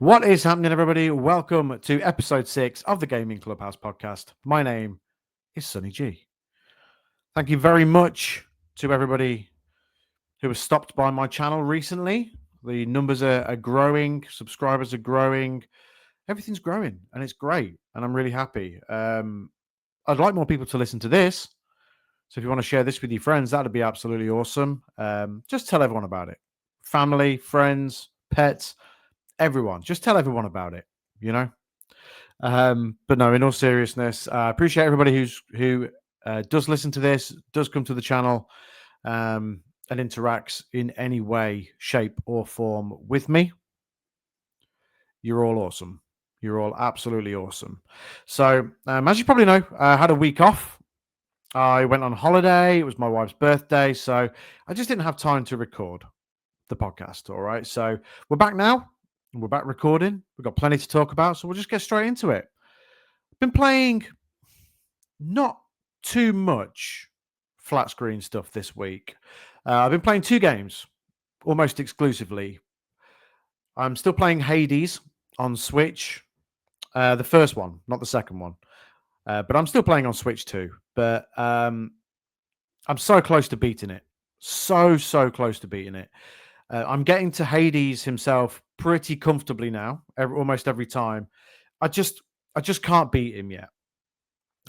What is happening, everybody? Welcome to episode 6 of the Gaming Clubhouse podcast. My name is Sonny G. Thank you very much to everybody who has stopped by my channel recently. The numbers are growing, subscribers are growing, everything's growing, and it's great, and I'm really happy. I'd like more people to listen to this. So if you want to share this with your friends, that'd be absolutely awesome. Just tell everyone about it. Family, friends, pets, everyone. Just tell everyone about it, you know? But no, in all seriousness, I appreciate everybody who does listen to this, does come to the channel, and interacts in any way, shape, or form with me. You're all awesome. You're all absolutely awesome. So, as you probably know, I had a week off. I went on holiday. It was my wife's birthday, so I just didn't have time to record the podcast. All right, so we're back now. We're back recording. We've got plenty to talk about, so we'll just get straight into it. Been playing not too much flat screen stuff this week. I've been playing 2 games almost exclusively. I'm still playing Hades on Switch. The first one, not the second one. But I'm still playing on Switch too. But I'm so close to beating it. So close to beating it. I'm getting to Hades himself pretty comfortably now, almost every time. I just can't beat him yet.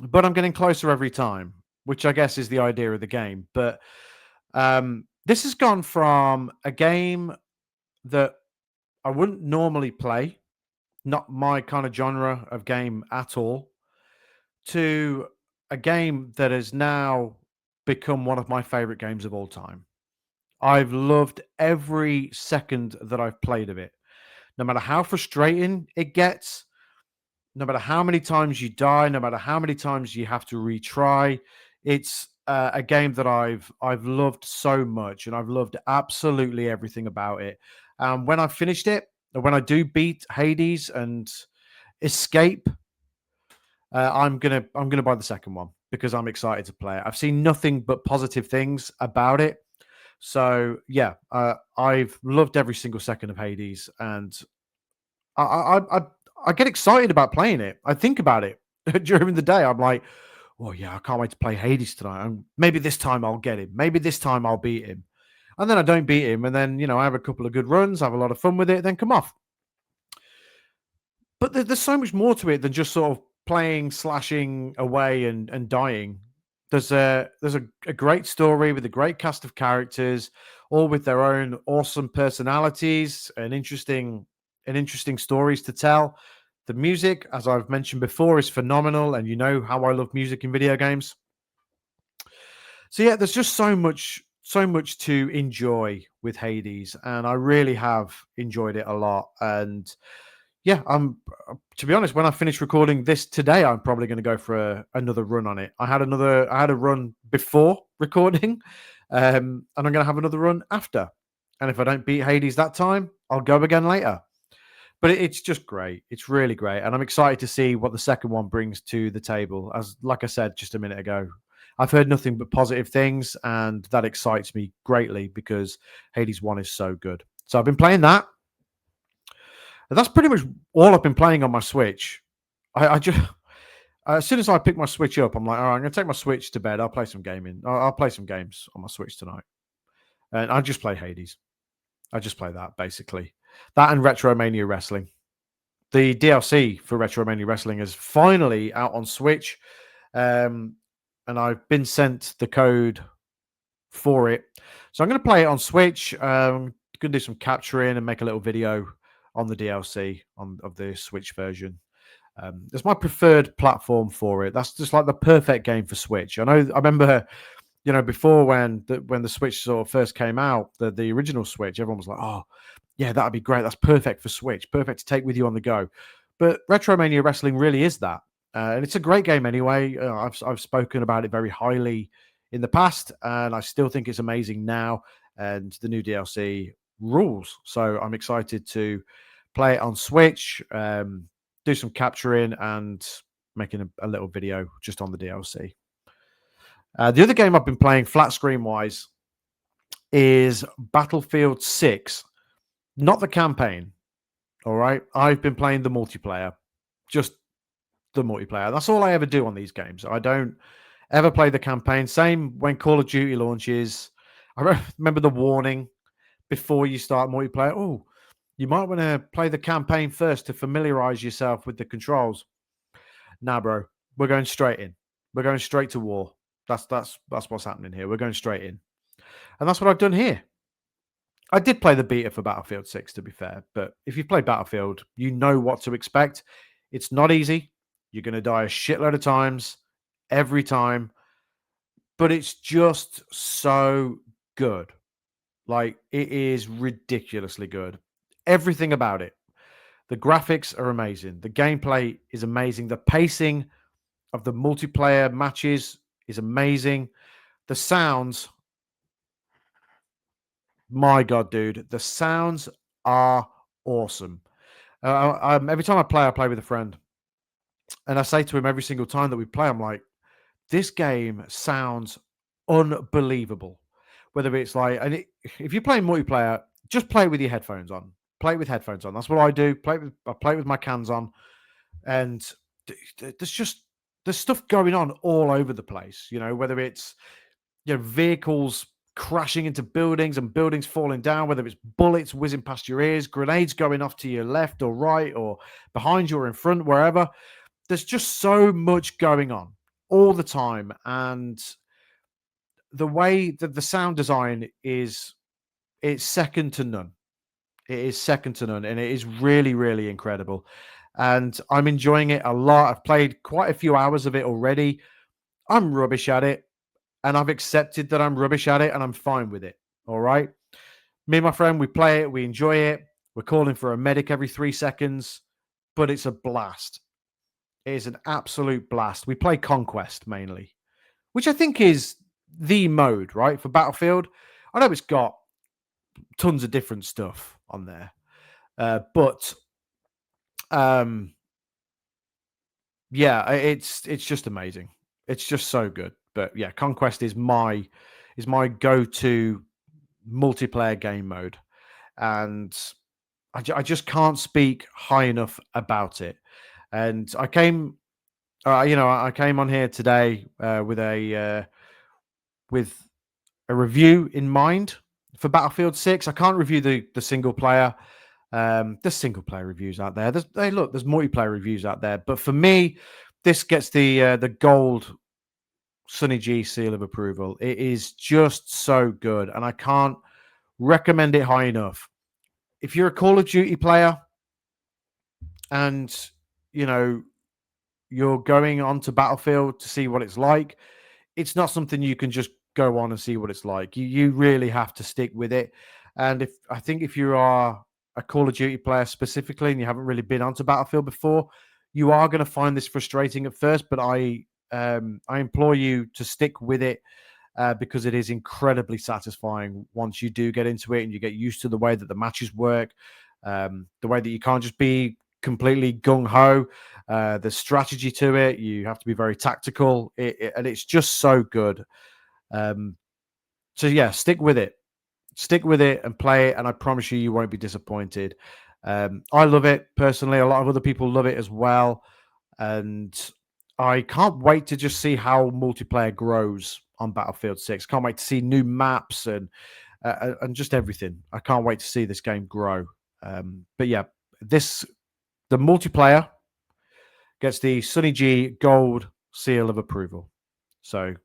But I'm getting closer every time, which I guess is the idea of the game. But this has gone from a game that I wouldn't normally play, not my kind of genre of game at all, to a game that has now become one of my favorite games of all time. I've loved every second that I've played of it. No matter how frustrating it gets, no matter how many times you die, no matter how many times you have to retry, it's a game that I've loved so much, and I've loved absolutely everything about it. When I finished it, when I do beat Hades and escape, I'm gonna buy the second one because I'm excited to play it. I've seen nothing but positive things about it. So yeah, I've loved every single second of Hades, and I I I I get excited about playing it. I think about it during the day. I'm like, "Oh yeah, I can't wait to play Hades tonight. And maybe this time I'll get him. Maybe this time I'll beat him." And then I don't beat him, and then I have a couple of good runs, have a lot of fun with it, then come off. But there's so much more to it than just sort of playing, slashing away, and dying. There's a great story with a great cast of characters, all with their own awesome personalities and interesting stories to tell. The music, as I've mentioned before, is phenomenal, and you know how I love music in video games. So yeah, there's just so much to enjoy with Hades, and I really have enjoyed it a lot. And yeah, I'm to be honest, when I finish recording this today, I'm probably going to go for another run on it. I had a run before recording, and I'm going to have another run after. And if I don't beat Hades that time, I'll go again later. But it's just great. It's really great, and I'm excited to see what the second one brings to the table. As like I said just a minute ago, I've heard nothing but positive things, and that excites me greatly because Hades 1 is so good. So I've been playing that. And that's pretty much all I've been playing on my Switch. I just as soon as I pick my Switch up, I'm like, all right, I'm gonna take my Switch to bed. I'll play some gaming. I'll play some games on my Switch tonight, and I just play Hades. I just play that basically. That and Retromania Wrestling. The DLC for Retromania Wrestling is finally out on Switch, and I've been sent the code for it. So I'm going to play it on Switch. Going to do some capturing and make a little video on the DLC of the Switch version. It's my preferred platform for it. That's just like the perfect game for Switch. I remember, before when the Switch sort of first came out, the original Switch, everyone was like, "Oh, yeah, that'd be great. That's perfect for Switch. Perfect to take with you on the go." But Retromania Wrestling really is that, and it's a great game anyway. I've spoken about it very highly in the past, and I still think it's amazing now. And the new DLC rules, so I'm excited to play it on Switch, do some capturing, and making a little video just on the DLC. The other game I've been playing flat screen wise is Battlefield 6, not the campaign. All right. I've been playing the multiplayer, just the multiplayer. That's all I ever do on these games. I don't ever play the campaign. Same when Call of Duty launches. I remember the warning before you start multiplayer. Oh, you might want to play the campaign first to familiarize yourself with the controls. Nah, bro, we're going straight in. We're going straight to war. That's what's happening here. We're going straight in, and that's what I've done here. I did play the beta for Battlefield 6, to be fair, but if you play Battlefield, you know what to expect. It's not easy. You're going to die a shitload of times, every time, but it's just so good. Like, it is ridiculously good. Everything about it. The graphics are amazing. The gameplay is amazing. The pacing of the multiplayer matches is amazing. The sounds, my God, dude, the sounds are awesome. Every time I play with a friend, and I say to him every single time that we play, I'm like, this game sounds unbelievable. Whether it's like, if you're playing multiplayer, just play it with your headphones on. Play it with headphones on. That's what I do. I play it with my cans on, and there's stuff going on all over the place. You know, whether it's vehicles crashing into buildings and buildings falling down, whether it's bullets whizzing past your ears, grenades going off to your left or right or behind you or in front, wherever. There's just so much going on all the time. And the way that the sound design is, it's second to none. It is second to none. And it is really, really incredible. And I'm enjoying it a lot. I've played quite a few hours of it already. I'm rubbish at it. And I've accepted that I'm rubbish at it and I'm fine with it. All right. Me and my friend, we play it, we enjoy it. We're calling for a medic every 3 seconds, but it's a blast. It is an absolute blast. We play Conquest mainly, which I think is the mode, right? For Battlefield. I know it's got tons of different stuff on there. But yeah, it's just amazing. It's just so good. But yeah, Conquest is my go-to multiplayer game mode, and I just can't speak high enough about it. And I came, I came on here today with a review in mind for Battlefield 6. I can't review the single player. There's single player reviews out there. There's multiplayer reviews out there, but for me, this gets the gold Sonny G seal of approval. It is just so good, and I can't recommend it high enough. If you're a Call of Duty player and you know you're going on to Battlefield to see what it's like, it's not something you can just go on and see what it's like. You really have to stick with it. And if you are a Call of Duty player specifically and you haven't really been onto Battlefield before, you are going to find this frustrating at first. But I implore you to stick with it because it is incredibly satisfying once you do get into it and you get used to the way that the matches work, the way that you can't just be completely gung-ho. There's strategy to it. You have to be very tactical, and it's just so good. So yeah, stick with it. Stick with it and play it, and I promise you won't be disappointed. I love it personally. A lot of other people love it as well, and I can't wait to just see how multiplayer grows on Battlefield 6. Can't wait to see new maps and just everything. I can't wait to see this game grow. But yeah, the multiplayer gets the Sonny G gold seal of approval. So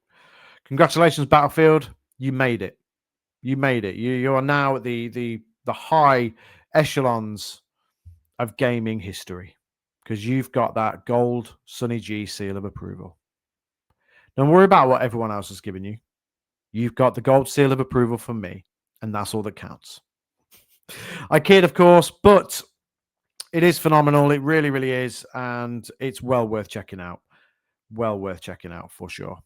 congratulations, Battlefield. You made it. You made it. You are now at the high echelons of gaming history because you've got that gold Sonny G seal of approval. Don't worry about what everyone else has given you. You've got the gold seal of approval from me, and that's all that counts. I kid, of course, but it is phenomenal. It really, really is, and it's well worth checking out. Well worth checking out for sure.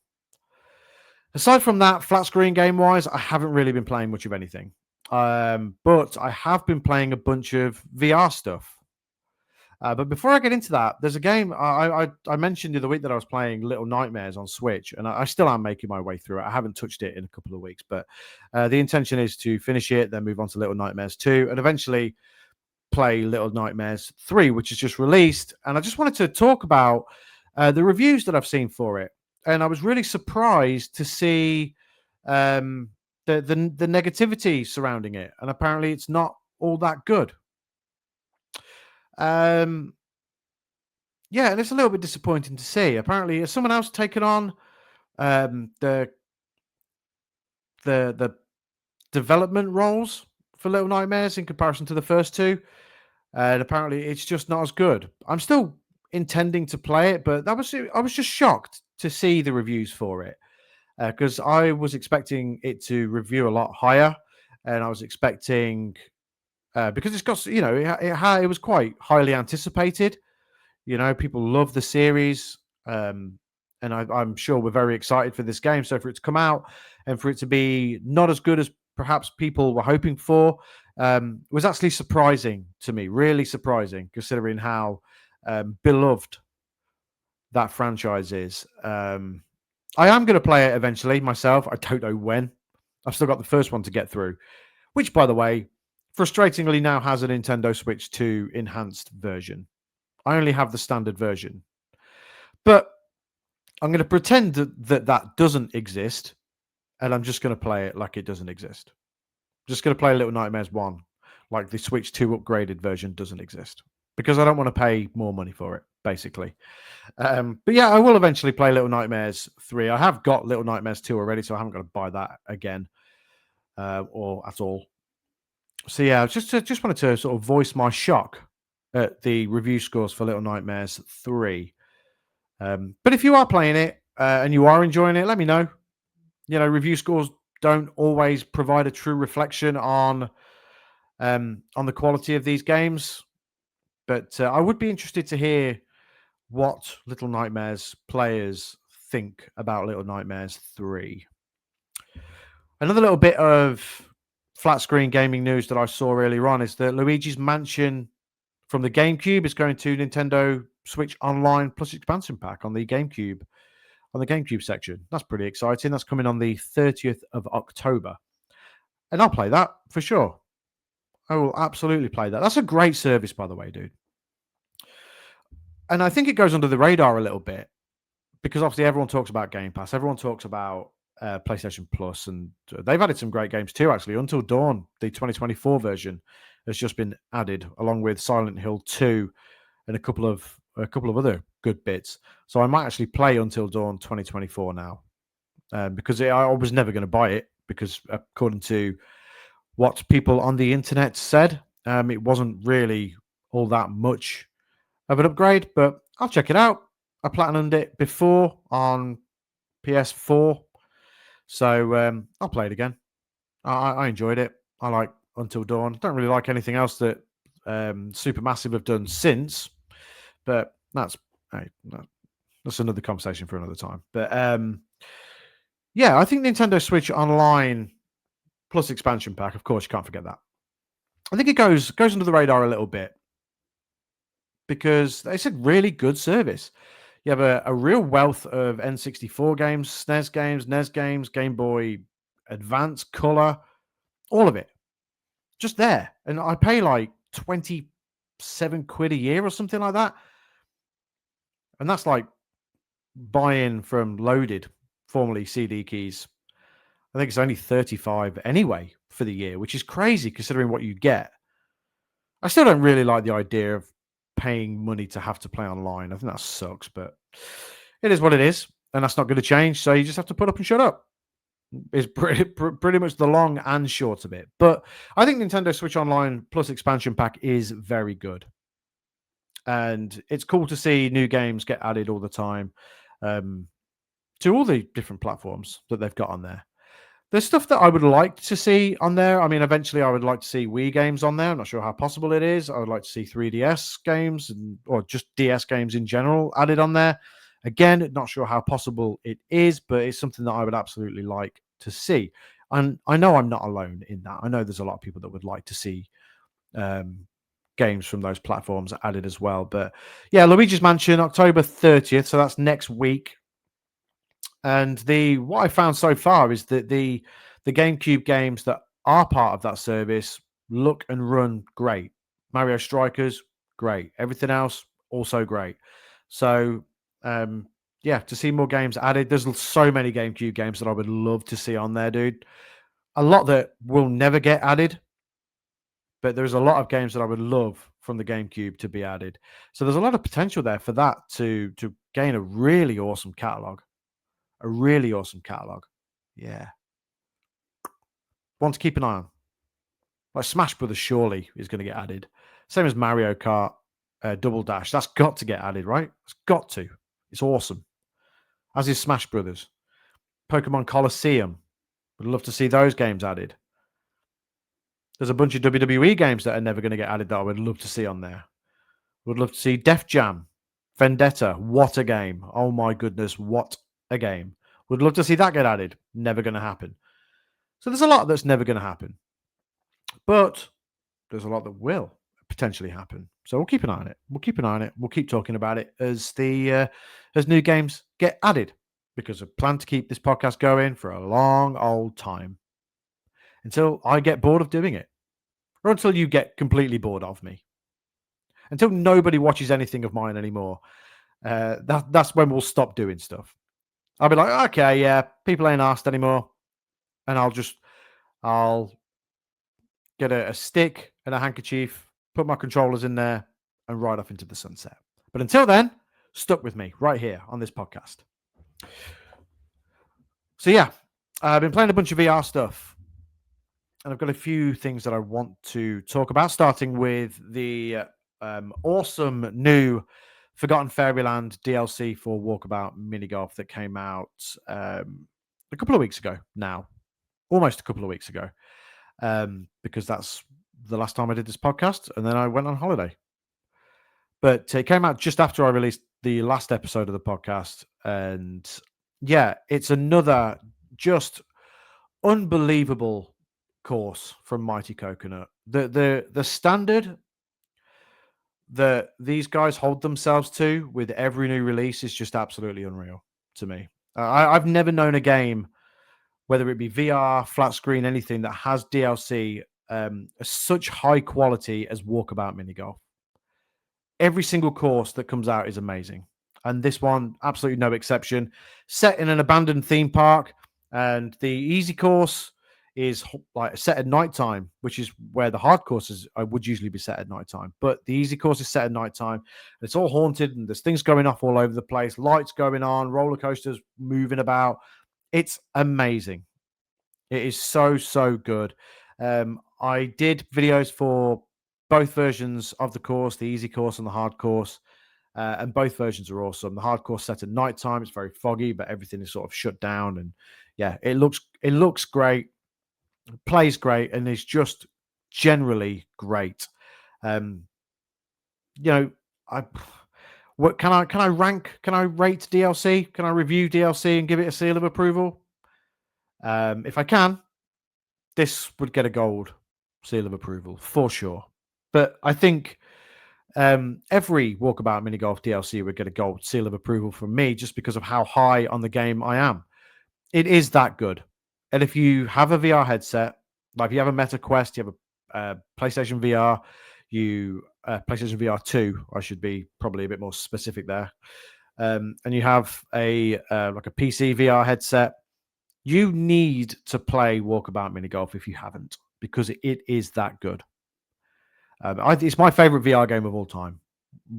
Aside from that, flat screen game-wise, I haven't really been playing much of anything. But I have been playing a bunch of VR stuff. But before I get into that, there's a game I mentioned the other week that I was playing Little Nightmares on Switch, and I still am making my way through it. I haven't touched it in a couple of weeks, but the intention is to finish it, then move on to Little Nightmares 2, and eventually play Little Nightmares 3, which is just released, and I just wanted to talk about the reviews that I've seen for it. And I was really surprised to see um, the negativity surrounding it, and apparently it's not all that good. Um, yeah, and it's a little bit disappointing to see. Apparently, has someone else taken on the the development roles for Little Nightmares in comparison to the first two? And apparently it's just not as good. I'm still intending to play it, but I was just shocked to see the reviews for it because I was expecting it to review a lot higher, and I was expecting because it's got it was quite highly anticipated. People love the series, and I'm sure we're very excited for this game. So for it to come out and for it to be not as good as perhaps people were hoping for, was actually surprising to me. Really surprising, considering how beloved that franchise is. I am going to play it eventually myself. I don't know when. I've still got the first one to get through, which, by the way, frustratingly now has a Nintendo Switch 2 enhanced version. I only have the standard version. But I'm going to pretend that doesn't exist, and I'm just going to play it like it doesn't exist. Just going to play Little Nightmares 1 like the Switch 2 upgraded version doesn't exist, because I don't want to pay more money for it, basically. But yeah, I will eventually play Little Nightmares 3. I have got Little Nightmares 2 already, so I haven't got to buy that again or at all. So yeah, just wanted to sort of voice my shock at the review scores for Little Nightmares 3. But if you are playing it and you are enjoying it, let me know. Review scores don't always provide a true reflection on the quality of these games, but I would be interested to hear what Little Nightmares players think about Little Nightmares 3. Another little bit of flat screen gaming news that I saw earlier on is that Luigi's Mansion from the GameCube is going to Nintendo Switch Online Plus Expansion Pack on the GameCube section. That's pretty exciting. That's coming on the 30th of October. And I'll play that for sure. I will absolutely play that. That's a great service, by the way, dude. And I think it goes under the radar a little bit because obviously everyone talks about Game Pass. Everyone talks about PlayStation Plus, and they've added some great games too, actually. Until Dawn, the 2024 version, has just been added along with Silent Hill 2 and a couple of other good bits. So I might actually play Until Dawn 2024 now because I was never going to buy it because according to what people on the internet said, it wasn't really all that much of an upgrade, but I'll check it out. I platinumed it before on PS4, so I'll play it again. I enjoyed it. I like Until Dawn. Don't really like anything else that Supermassive have done since, but that's another conversation for another time. But yeah, I think Nintendo Switch Online Plus Expansion Pack, of course, you can't forget that. I think it goes under the radar a little bit because it's a really good service. You have a real wealth of N64 games, SNES games, NES games, Game Boy Advance, Color, all of it. Just there. And I pay like 27 quid a year or something like that. And that's like buying from Loaded, formerly CD Keys. I think it's only 35 anyway for the year, which is crazy considering what you get. I still don't really like the idea of paying money to have to play online. I think that sucks, but it is what it is, and that's not going to change. So you just have to put up and shut up. Is pretty much the long and short of it. But I think Nintendo Switch Online Plus Expansion Pack is very good, and it's cool to see new games get added all the time to all the different platforms that they've got on there. There's stuff that I would like to see on there. I mean, eventually I would like to see Wii games on there. I'm not sure how possible it is. I would like to see 3DS games or just DS games in general added on there. Again, not sure how possible it is, but it's something that I would absolutely like to see. And I know I'm not alone in that. I know there's a lot of people that would like to see games from those platforms added as well. But yeah, Luigi's Mansion, October 30th. So that's next week. And what I found so far is that the GameCube games that are part of that service look and run great. Mario Strikers, great. Everything else, also great. So, yeah, to see more games added. There's so many GameCube games that I would love to see on there, dude. A lot that will never get added, but there's a lot of games that I would love from the GameCube to be added. So there's a lot of potential there for that to gain a really awesome catalog. A really awesome catalog. Yeah. One to keep an eye on. Like Smash Brothers surely is going to get added. Same as Mario Kart Double Dash. That's got to get added, right? It's got to. It's awesome. As is Smash Brothers. Pokemon Coliseum. Would love to see those games added. There's a bunch of WWE games that are never going to get added that I would love to see on there. Would love to see Def Jam, Vendetta. What a game. Oh my goodness, what a game. Would love to see that get added. Never going to happen. So there's a lot that's never going to happen. But there's a lot that will potentially happen. So we'll keep an eye on it. We'll keep an eye on it. We'll keep talking about it as as new games get added, because I plan to keep this podcast going for a long old time until I get bored of doing it, or until you get completely bored of me, until nobody watches anything of mine anymore. That's when we'll stop doing stuff. I'll be like, okay, yeah, people ain't asked anymore, and I'll get a stick and a handkerchief, put my controllers in there, and ride off into the sunset. But until then, stuck with me right here on this podcast. So yeah, I've been playing a bunch of VR stuff, and I've got a few things that I want to talk about, starting with the awesome new Forgotten Fairyland DLC for Walkabout Mini Golf that came out a couple of weeks ago now, almost a couple of weeks ago, because that's the last time I did this podcast, and then I went on holiday. But it came out just after I released the last episode of the podcast, and yeah, it's another just unbelievable course from Mighty Coconut. The standard that these guys hold themselves to with every new release is just absolutely unreal to me. I've never known a game, whether it be VR, flat screen, anything that has DLC, such high quality as Walkabout Mini Golf. Every single course that comes out is amazing, and this one absolutely no exception. Set in an abandoned theme park, and the easy course is like set at nighttime, which is where the hard courses would usually be set at nighttime. But the easy course is set at nighttime. It's all haunted, and there's things going off all over the place, lights going on, roller coasters moving about. It's amazing. It is so good. I did videos for both versions of the course, the easy course and the hard course, and both versions are awesome. The hard course set at nighttime; it's very foggy, but everything is sort of shut down, and yeah, it looks great, plays great, and is just generally great. You know, I what can I rank? Can I rate DLC? Can I review DLC and give it a seal of approval? If I can, this would get a gold seal of approval for sure. But I think every Walkabout Mini Golf DLC would get a gold seal of approval from me, just because of how high on the game I am. It is that good. And if you have a VR headset, like if you have a Meta Quest, you have a PlayStation VR, PlayStation VR 2, I should be probably a bit more specific there. And you have a like a PC VR headset, you need to play Walkabout Mini Golf if you haven't, because it is that good. It's my favorite VR game of all time,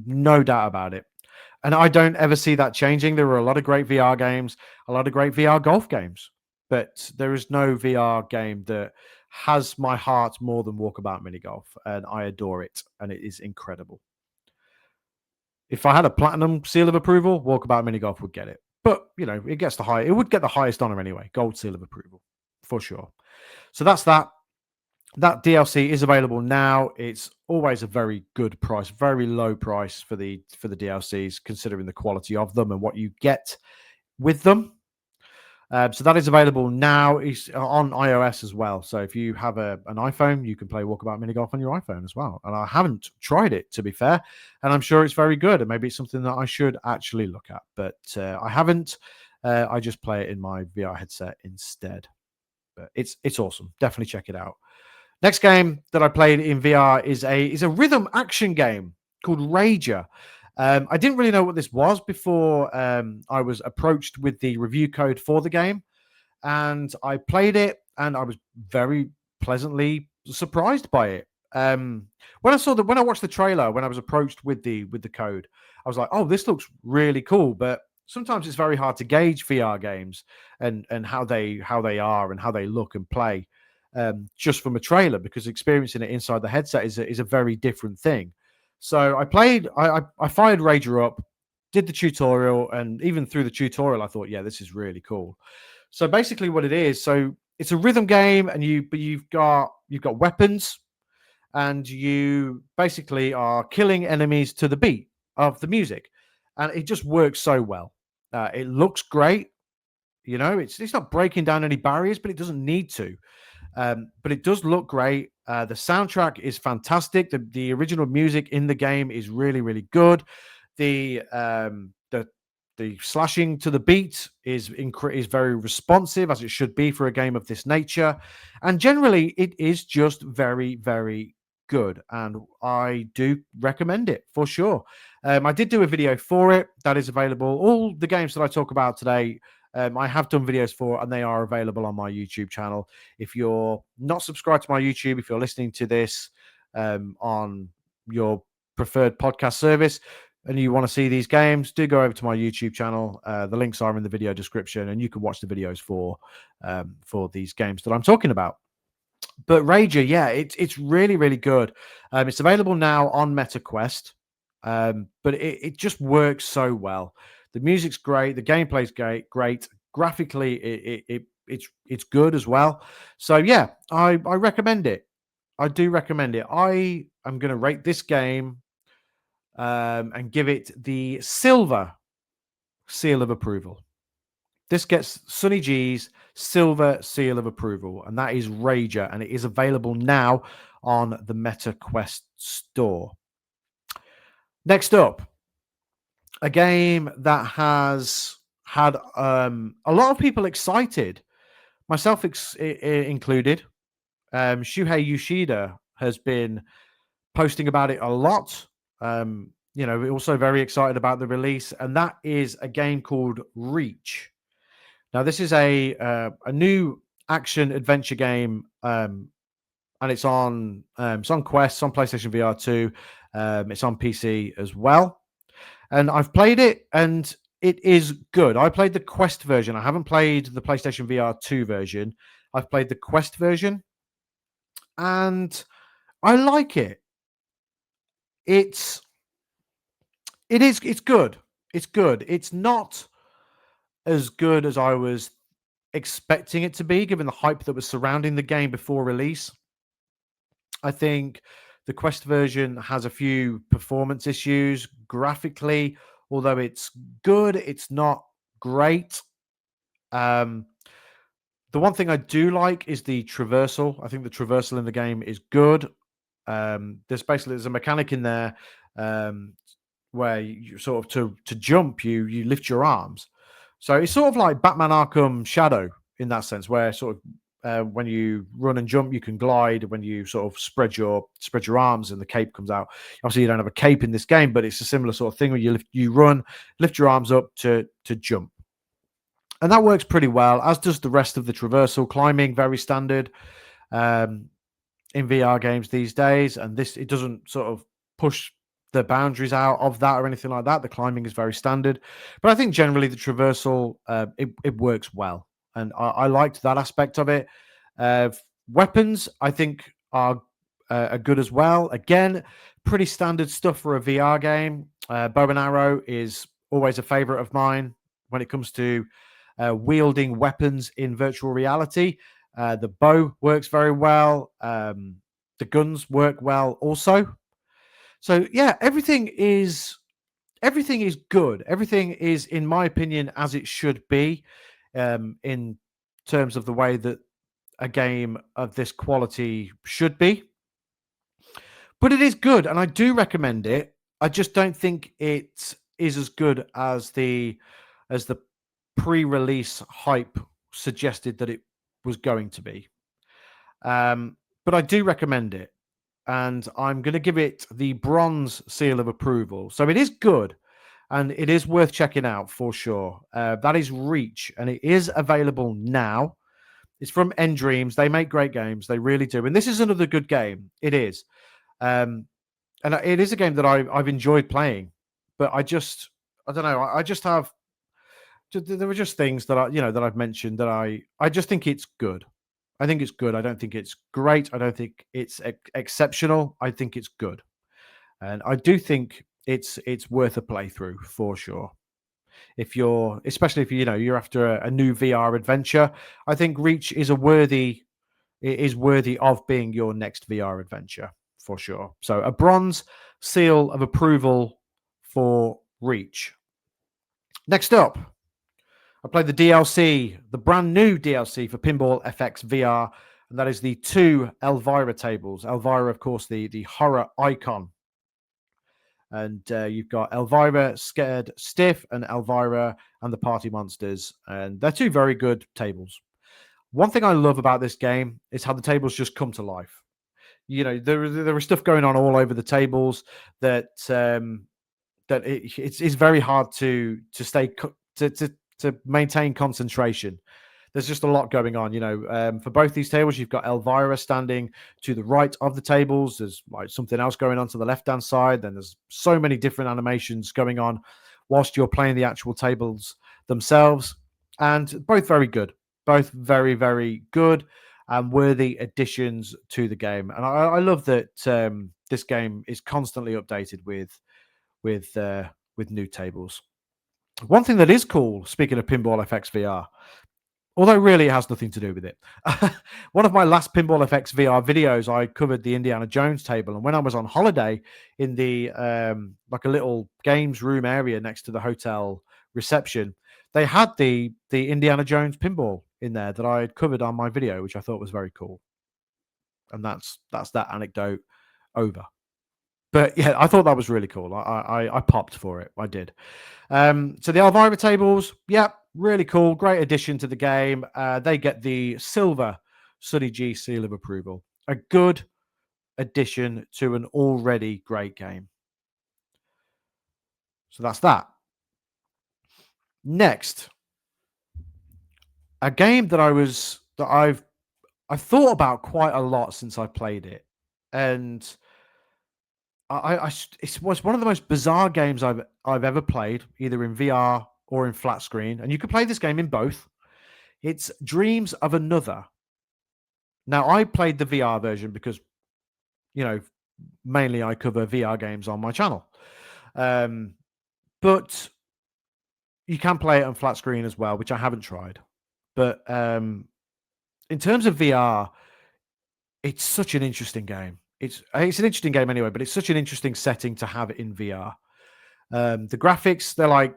no doubt about it. And I don't ever see that changing. There are a lot of great VR games, a lot of great VR golf games, but there is no VR game that has my heart more than Walkabout Mini Golf, and I adore it, and it is incredible. If I had a platinum seal of approval, Walkabout Mini Golf would get it. But it would get the highest honor anyway, gold seal of approval for sure. So that's that. That DLC is available now. It's always a very good price, very low price for the DLCs, considering the quality of them and what you get with them. So that is available now. It's on iOS as well. So if you have an iPhone, you can play Walkabout Mini Golf on your iPhone as well. And I haven't tried it, to be fair, and I'm sure it's very good. And maybe it's something that I should actually look at, but I haven't. I just play it in my VR headset instead. But it's awesome. Definitely check it out. Next game that I played in VR is a rhythm action game called Rager. I didn't really know what this was before I was approached with the review code for the game, and I played it, and I was very pleasantly surprised by it. When I watched the trailer, when I was approached with the code, I was like, "Oh, this looks really cool." But sometimes it's very hard to gauge VR games and how they are and how they look and play just from a trailer, because experiencing it inside the headset is a very different thing. So I fired Rager up, did the tutorial, and even through the tutorial, I thought, yeah, this is really cool. So basically, what it is, so it's a rhythm game, and you've got weapons, and you basically are killing enemies to the beat of the music, and it just works so well. It looks great. It's not breaking down any barriers, but it doesn't need to. But it does look great. The soundtrack is fantastic. The original music in the game is really, really good. The um, the the slashing to the beat is very responsive, as it should be for a game of this nature, and generally it is just very, very good. And I do recommend it for sure. I did do a video for it that is available. All the games that I talk about today, I have done videos for, and they are available on my YouTube channel. If you're not subscribed to my YouTube, if you're listening to this on your preferred podcast service and you want to see these games, do go over to my YouTube channel. The links are in the video description, and you can watch the videos for these games that I'm talking about. But Rager, yeah, it's really, really good. It's available now on MetaQuest, but it just works so well. The music's great, the gameplay's great. Graphically, it's good as well. So yeah, I recommend it. I do recommend it. I am going to rate this game and give it the silver seal of approval. This gets Sonny G's silver seal of approval, and that is Rager, and it is available now on the MetaQuest store. Next up, a game that has had a lot of people excited, myself included. Shuhei Yoshida has been posting about it a lot. We're also very excited about the release, and that is a game called Reach. Now, this is a new action adventure game, and it's on Quest, it's on PlayStation VR 2, it's on PC as well. And I've played it, and it is good. I played the Quest version. I haven't played the PlayStation VR 2 version. I've played the Quest version, and I like it. It's good. It's good. It's not as good as I was expecting it to be, given the hype that was surrounding the game before release. I think the Quest version has a few performance issues graphically. Although it's good, it's not great. Um, the one thing I do like is the traversal. I think the traversal in the game is good. There's a mechanic in there um, where you sort of to jump, you lift your arms. So it's sort of like Batman Arkham Shadow in that sense, where sort of when you run and jump, you can glide. When you sort of spread your arms and the cape comes out. Obviously, you don't have a cape in this game, but it's a similar sort of thing where you run, lift your arms up to jump, and that works pretty well. As does the rest of the traversal. Climbing, very standard um, in VR games these days, and it doesn't sort of push the boundaries out of that or anything like that. The climbing is very standard, but I think generally the traversal it works well, and I liked that aspect of it. Uh, Weapons, I think, are good as well. Again, pretty standard stuff for a VR game. Bow and arrow is always a favorite of mine when it comes to wielding weapons in virtual reality. The bow works very well. The guns work well also. So yeah, everything is good. Everything is, in my opinion, as it should be, in terms of the way that a game of this quality should be. But it is good, and I do recommend it. I just don't think it is as good as the pre-release hype suggested that it was going to be. but I do recommend it, and I'm going to give it the bronze seal of approval. So it is good, and it is worth checking out for sure. That is Reach, and it is available now. It's from End Dreams. They make great games. They really do. And this is another good game. It is. And it is a game that I've enjoyed playing. But I don't know. I just have, there were just things that that I've mentioned that I just think it's good. I think it's good. I don't think it's great. I don't think it's exceptional. I think it's good. And I do think it's worth a playthrough for sure. If you're, especially if you're after a new VR adventure, I think Reach is worthy of being your next VR adventure for sure. So a bronze seal of approval for Reach. Next up, I played the DLC, the brand new DLC for Pinball FX VR, and that is the 2 Elvira tables. Elvira, of course, the horror icon. And you've got Elvira Scared Stiff and Elvira and the Party Monsters. And they're 2 very good tables. One thing I love about this game is how the tables just come to life. There is stuff going on all over the tables that it's very hard to stay to maintain concentration. There's just a lot going on. For both these tables, you've got Elvira standing to the right of the tables. There's like something else going on to the left-hand side. Then there's so many different animations going on whilst you're playing the actual tables themselves. And both very good. Both very, very good and worthy additions to the game. And I love that this game is constantly updated with new tables. One thing that is cool, speaking of Pinball FX VR, although really it has nothing to do with it. One of my last Pinball FX VR videos, I covered the Indiana Jones table, and when I was on holiday in the like a little games room area next to the hotel reception, they had the Indiana Jones pinball in there that I had covered on my video, which I thought was very cool. And that's that anecdote over. But yeah, I thought that was really cool. I popped for it. I did. So the Elvira tables, yeah, really cool. Great addition to the game. They get the silver Sonny G seal of approval. A good addition to an already great game. So that's that. Next, a game that I've thought about quite a lot since I played it, and it was one of the most bizarre games I've ever played, either in VR or in flat screen, and you can play this game in both. It's Dreams of Another. Now, I played the VR version because, mainly I cover VR games on my channel, but you can play it on flat screen as well, which I haven't tried. But in terms of VR, it's such an interesting game. It's an interesting game anyway, but it's such an interesting setting to have in VR. The graphics, they're like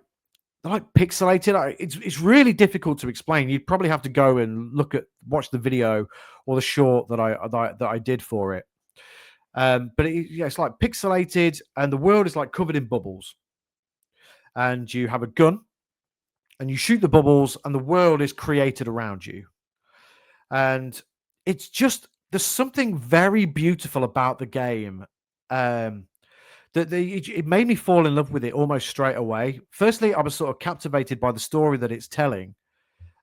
pixelated. It's really difficult to explain. You'd probably have to go and watch the video or the short that I did for it. But it's like pixelated, and the world is like covered in bubbles. And you have a gun, and you shoot the bubbles, and the world is created around you. And it's just, there's something very beautiful about the game. It made me fall in love with it almost straight away. Firstly, I was sort of captivated by the story that it's telling.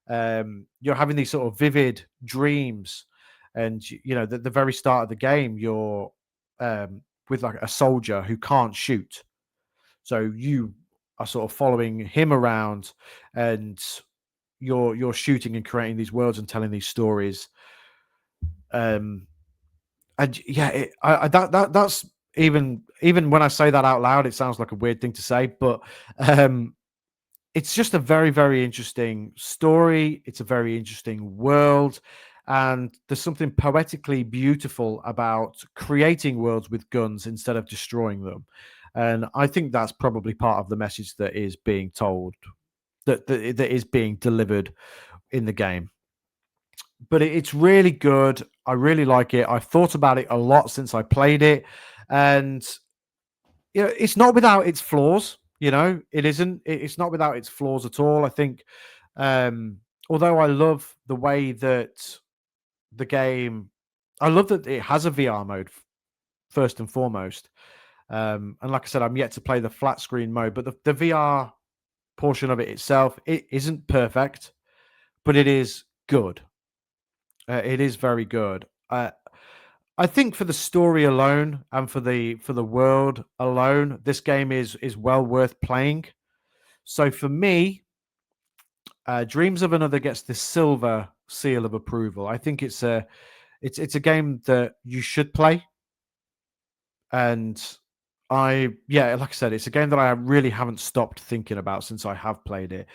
You're having these sort of vivid dreams, and the very start of the game, you're with like a soldier who can't shoot, so you are sort of following him around, and you're shooting and creating these worlds and telling these stories. And yeah, that's even when I say that out loud, it sounds like a weird thing to say, but it's just a very, very interesting story. It's a very interesting world, and there's something poetically beautiful about creating worlds with guns instead of destroying them. And I think that's probably part of the message that is being told, that is being delivered in the game. But it's really good. I really like it. I've thought about it a lot since I played it, and it's not without its flaws. It isn't. It's not without its flaws at all. I think, although I love the way that the game I love that it has a VR mode first and foremost. And like I said, I'm yet to play the flat screen mode, but the VR portion of it itself, it isn't perfect, but it is good. It is very good. I think for the story alone and for the world alone, this game is well worth playing. So for me, Dreams of Another gets the silver seal of approval. I think it's a game that you should play, and like I said, it's a game that I really haven't stopped thinking about since I have played it.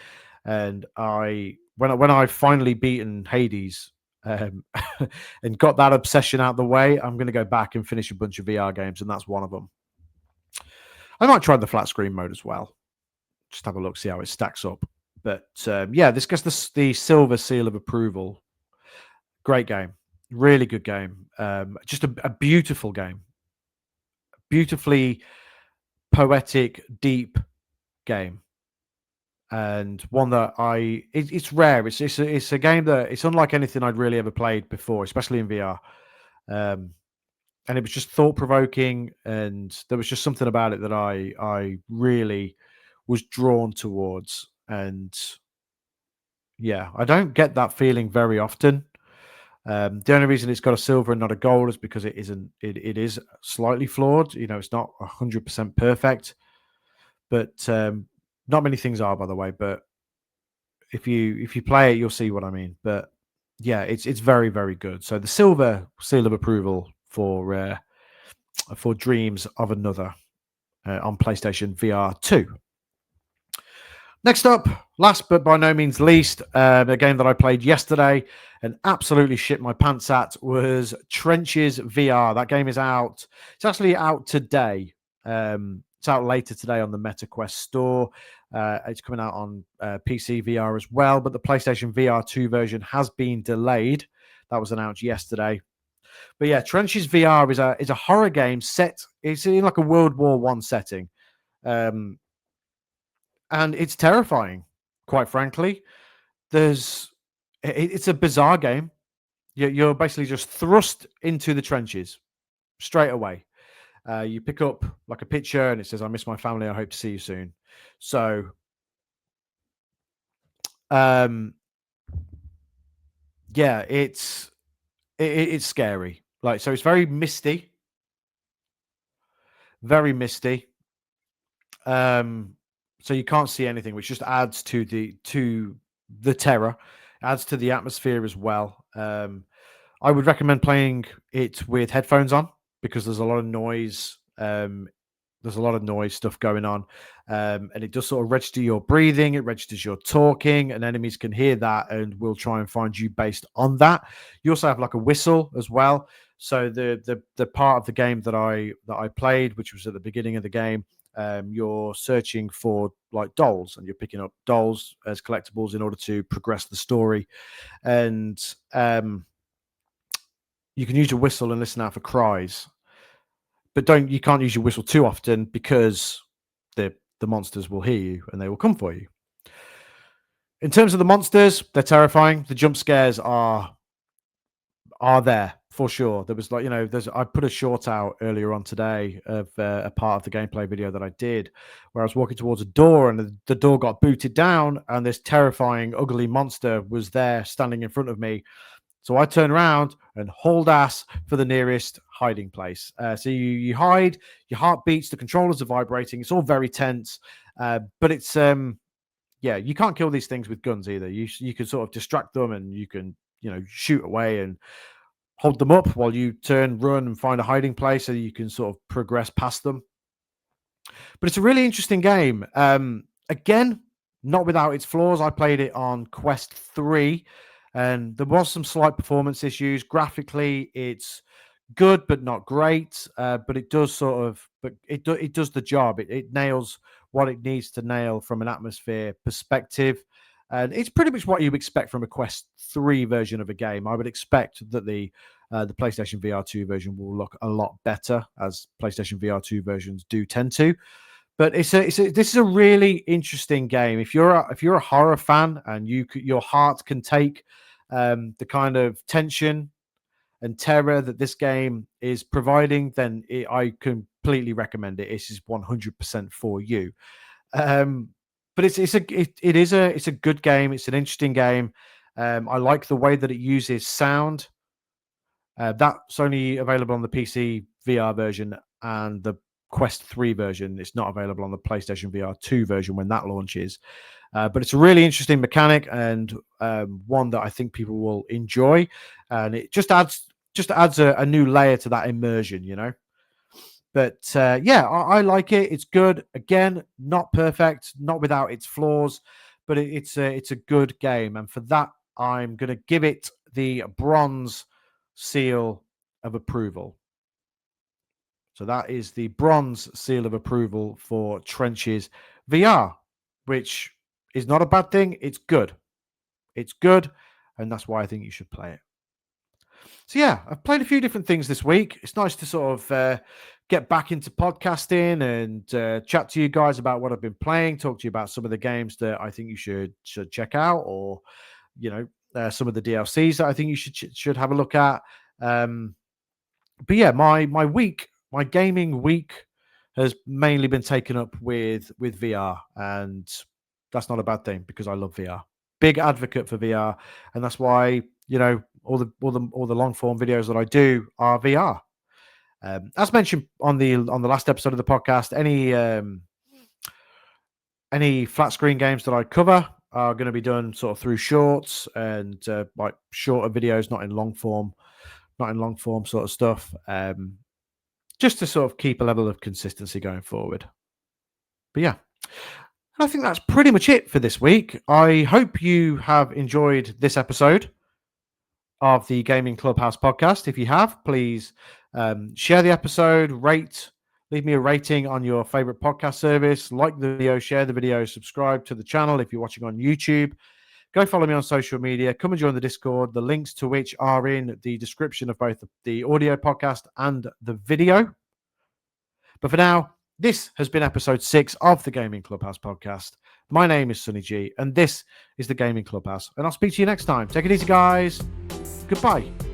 And when I finally beaten Hades, um, and got that obsession out the way, I'm going to go back and finish a bunch of VR games, and that's one of them. I might try the flat screen mode as well. Just have a look, see how it stacks up. But this gets the silver seal of approval. Great game, really good game. Just a beautiful game, beautifully poetic, deep game, and one that it's rare. It's a game that it's unlike anything I'd really ever played before, especially in VR. And it was just thought provoking, and there was just something about it that I really was drawn towards. And yeah, I don't get that feeling very often. The only reason it's got a silver and not a gold is because it isn't. It is slightly flawed. You know, it's not 100% perfect, but not many things are, by the way. But if you play it, you'll see what I mean. But yeah, it's very, very good. So the silver seal of approval for Dreams of Another on PlayStation VR 2. Next up, last but by no means least, a game that I played yesterday and absolutely shit my pants at was Trenches VR. That game is out. It's actually out today. It's out later today on the MetaQuest store. It's coming out on PC VR as well, but the PlayStation VR 2 version has been delayed. That was announced yesterday. But yeah, Trenches VR is a horror game set. It's in like a World War One setting. And it's terrifying, quite frankly. It's a bizarre game. You're basically just thrust into the trenches straight away. You pick up like a picture and it says, "I miss my family. I hope to see you soon." So, yeah, it's scary. Like, so it's very misty, very misty. So you can't see anything, which just adds to the terror, adds to the atmosphere as well. I would recommend playing it with headphones on because there's a lot of noise. There's a lot of noise stuff going on, and it does sort of register your breathing. It registers your talking, and enemies can hear that and will try and find you based on that. You also have like a whistle as well. So the part of the game that I played, which was at the beginning of the game, you're searching for like dolls, and you're picking up dolls as collectibles in order to progress the story, and you can use your whistle and listen out for cries, but you can't use your whistle too often because the monsters will hear you and they will come for you. In terms of the monsters, they're terrifying. The jump scares are there for sure. There was I put a short out earlier on today of a part of the gameplay video that I did where I was walking towards a door and the door got booted down and this terrifying ugly monster was there standing in front of me. So I turn around and hauled ass for the nearest hiding place. So you hide, your heart beats, the controllers are vibrating. It's all very tense, but it's you can't kill these things with guns either. You can sort of distract them and you can shoot away and hold them up while you turn, run, and find a hiding place so you can sort of progress past them. But it's a really interesting game. Again, not without its flaws. I played it on Quest 3, and there was some slight performance issues. Graphically, it's good but not great. But it does it does the job. It nails what it needs to nail from an atmosphere perspective. And it's pretty much what you expect from a Quest 3 version of a game. I would expect that the PlayStation VR 2 version will look a lot better, as PlayStation VR 2 versions do tend to. But this is a really interesting game. If you're a horror fan and your heart can take the kind of tension and terror that this game is providing, then I completely recommend it. This is 100% for you. But it's a good game. It's an interesting game. I like the way that it uses sound. That's only available on the PC VR version and the Quest 3 version. It's not available on the PlayStation VR 2 version when that launches. But it's a really interesting mechanic and one that I think people will enjoy. And it just adds a new layer to that immersion, you know. But yeah, I like it. It's good. Again, not perfect, not without its flaws, but it's a good game. And for that, I'm going to give it the bronze seal of approval. So that is the bronze seal of approval for Trenches VR, which is not a bad thing. It's good. It's good. And that's why I think you should play it. So yeah, I've played a few different things this week. It's nice to sort of get back into podcasting and chat to you guys about what I've been playing, talk to you about some of the games that I think you should check out, or you know, some of the DLCs that I think you should have a look at. But yeah, my gaming week has mainly been taken up with VR, and that's not a bad thing because I love VR. Big advocate for VR, and that's why, you know, all the long form videos that I do are VR. As mentioned on the last episode of the podcast, any flat screen games that I cover are going to be done sort of through shorts and like shorter videos, not in long form sort of stuff. Just to sort of keep a level of consistency going forward. But yeah, I think that's pretty much it for this week. I hope you have enjoyed this episode of the Gaming Clubhouse podcast. If you have, please share the episode, leave me a rating on your favorite podcast service, like the video, share the video, subscribe to the channel if you're watching on YouTube. Go follow me on social media. Come and join the Discord, the links to which are in the description of both the audio podcast and the video. But for now, this has been episode 6 of the Gaming Clubhouse podcast. My name is Sonny G, and this is the Gaming Clubhouse. And I'll speak to you next time. Take it easy, guys. Goodbye.